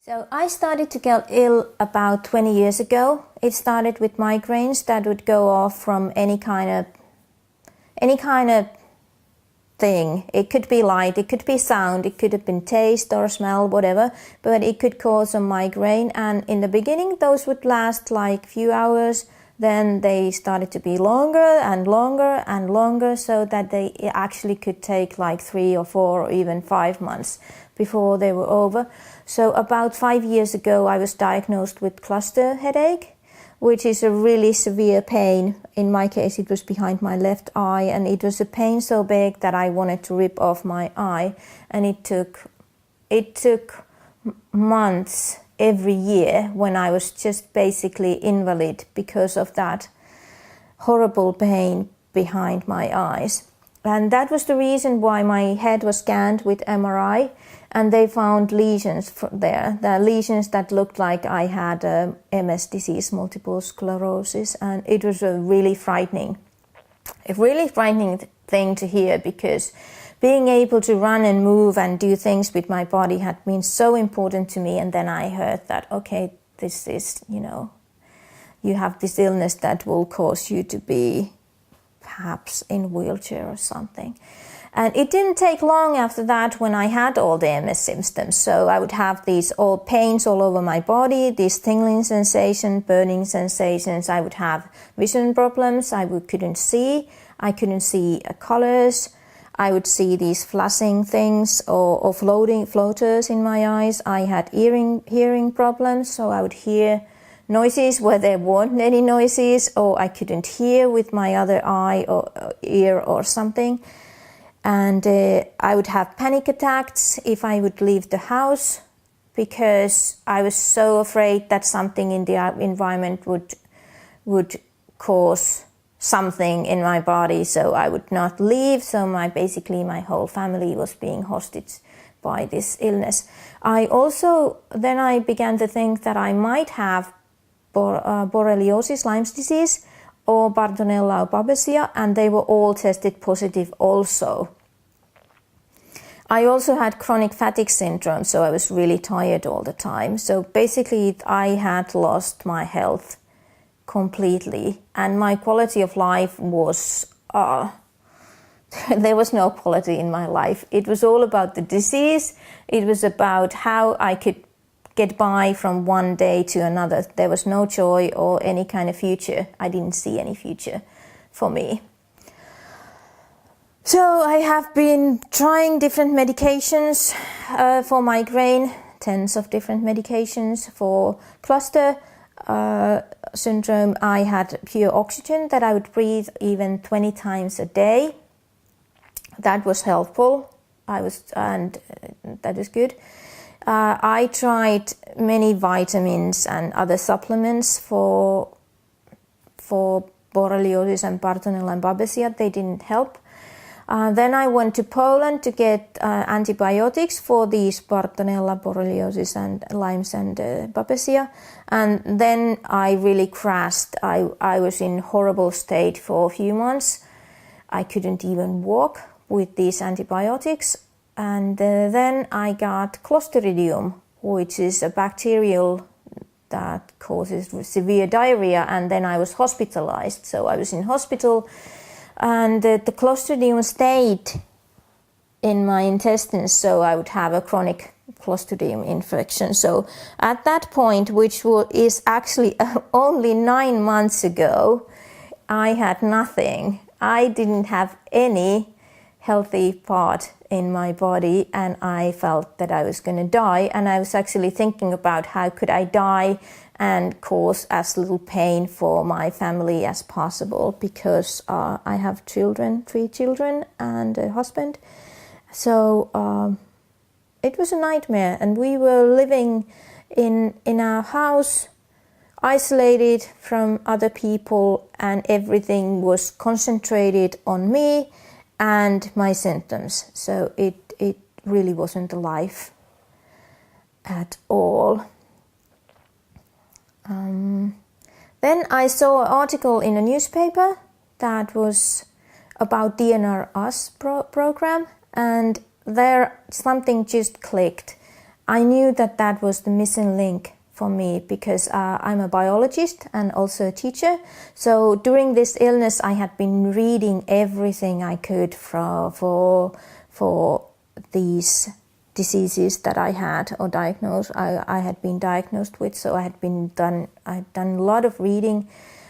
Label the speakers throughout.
Speaker 1: So I started to get ill about 20 years ago. It started with migraines that would go off from any kind of thing. It could be light, it could be sound, it could have been taste or smell, whatever, but it could cause a migraine. And in the beginning, those would last like a few hours. Then they started to be longer and longer and longer, so that they actually could take like 3 or 4 or even 5 months before they were over. So about 5 years ago, I was diagnosed with cluster headache, which is a really severe pain. In my case, it was behind my left eye, and it was a pain so big that I wanted to rip off my eye. And it took months every year when I was just basically invalid because of that horrible pain behind my eyes. And that was the reason why my head was scanned with MRI, and they found lesions there. The lesions that looked like I had MS disease, multiple sclerosis, and it was a really frightening thing to hear, because being able to run and move and do things with my body had been so important to me. And then I heard that, okay, this is, you have this illness that will cause you to be perhaps in a wheelchair or something. And it didn't take long after that when I had all the MS symptoms. So I would have these all pains all over my body, these tingling sensation, burning sensations. I would have vision problems. I couldn't see colors. I would see these flashing things or floaters in my eyes. I had hearing problems, so I would hear noises where there weren't any noises, or I couldn't hear with my other eye or ear or something. And I would have panic attacks if I would leave the house, because I was so afraid that something in the environment would cause something in my body, so I would not leave. So basically my whole family was being hostage by this illness. Then I began to think that I might have borreliosis, Lyme's disease, or Bartonella or Babesia, and they were all tested positive also. I also had chronic fatigue syndrome, so I was really tired all the time. So basically I had lost my health completely, and my quality of life was there was no quality in my life. It was all about the disease. It was about how I could get by from one day to another. There was no joy or any kind of future. I didn't see any future for me. So I have been trying different medications for migraine, tens of different medications. For cluster syndrome, I had pure oxygen that I would breathe even 20 times a day. That was helpful. And that is good. I tried many vitamins and other supplements for borreliosis and Bartonella and Babesia. They didn't help. Then I went to Poland to get antibiotics for these Bartonella, borreliosis and Lyme's and Babesia. And then I really crashed. I was in horrible state for a few months. I couldn't even walk with these antibiotics. And then I got Clostridium, which is a bacterial that causes severe diarrhea. And then I was hospitalized. So I was in hospital. And the Clostridium stayed in my intestines, so I would have a chronic Clostridium infection. So at that point, which is actually only 9 months ago, I had nothing. I didn't have any healthy part in my body, and I felt that I was going to die. And I was actually thinking about how could I die and cause as little pain for my family as possible, because I have 3 children and a husband. So it was a nightmare, and we were living in our house, isolated from other people, and everything was concentrated on me and my symptoms. So it really wasn't a life at all. Then I saw an article in a newspaper that was about DNR Us program, and there something just clicked. I knew that that was the missing link for me, because I'm a biologist and also a teacher. So during this illness, I had been reading everything I could for these diseases that I had or diagnosed. I had been diagnosed with. So I had done a lot of reading.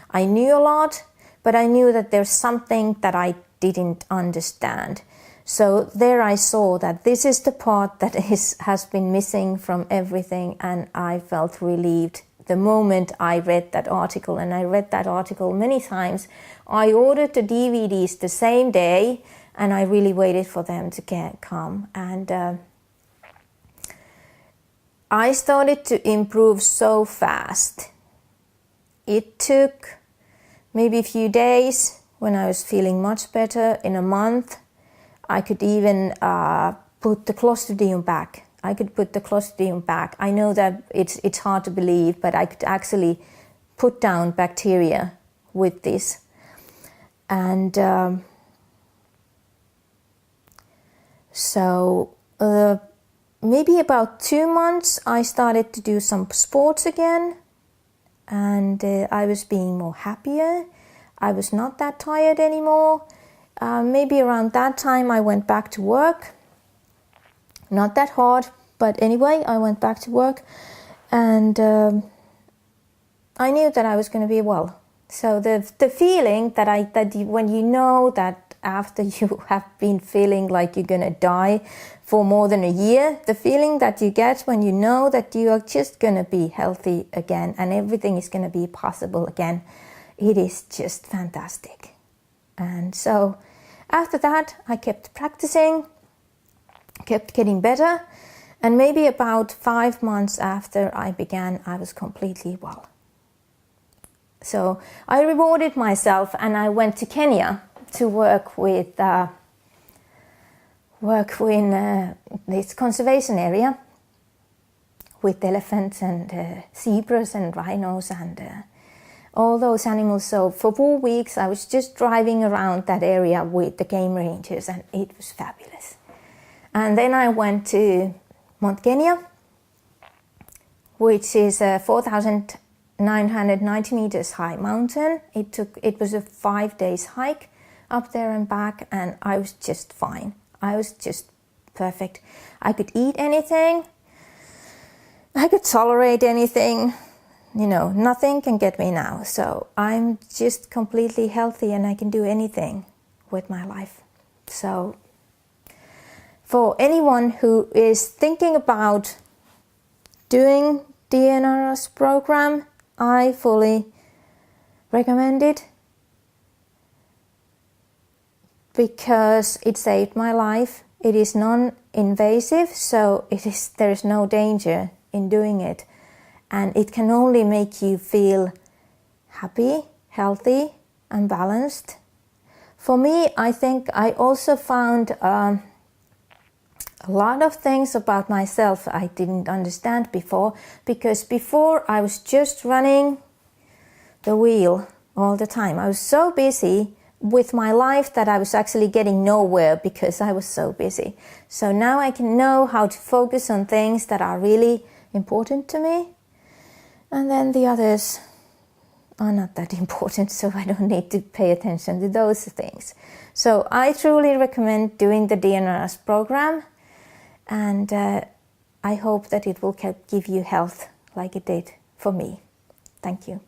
Speaker 1: I knew a lot, but I knew that there's something that I didn't understand. So there I saw that this is the part that has been missing from everything, and I felt relieved the moment I read that article. And I read that article many times. I ordered the DVDs the same day, and I really waited for them to come. And I started to improve so fast. It took maybe a few days when I was feeling much better. In a month, I could even put the Clostridium back. I could put the Clostridium back. I know that it's hard to believe, but I could actually put down bacteria with this. And so maybe about 2 months, I started to do some sports again. And I was being more happier. I was not that tired anymore. Maybe around that time I went back to work. Not that hard, but anyway, I went back to work, and I knew that I was going to be well. So the feeling when you know that after you have been feeling like you're going to die for more than a year, the feeling that you get when you know that you are just going to be healthy again and everything is going to be possible again, it is just fantastic. And so after that, I kept practicing, kept getting better, and maybe about 5 months after I began, I was completely well. So I rewarded myself, and I went to Kenya to work in this conservation area with elephants and zebras and rhinos and all those animals. So for 4 weeks, I was just driving around that area with the game rangers, and it was fabulous. And then I went to Mount Kenya, which is a 4,990 meters high mountain. It was a 5 days hike up there and back, and I was just fine. I was just perfect. I could eat anything. I could tolerate anything. You know, nothing can get me now. So I'm just completely healthy, and I can do anything with my life. So for anyone who is thinking about doing the NRS program, I fully recommend it, because it saved my life. It is non-invasive, so there is no danger in doing it. And it can only make you feel happy, healthy, and balanced. For me, I think I also found a lot of things about myself I didn't understand before, because before I was just running the wheel all the time. I was so busy with my life that I was actually getting nowhere because I was so busy. So now I can know how to focus on things that are really important to me. And then the others are not that important, so I don't need to pay attention to those things. So I truly recommend doing the DNRS program, and I hope that it will give you health like it did for me. Thank you.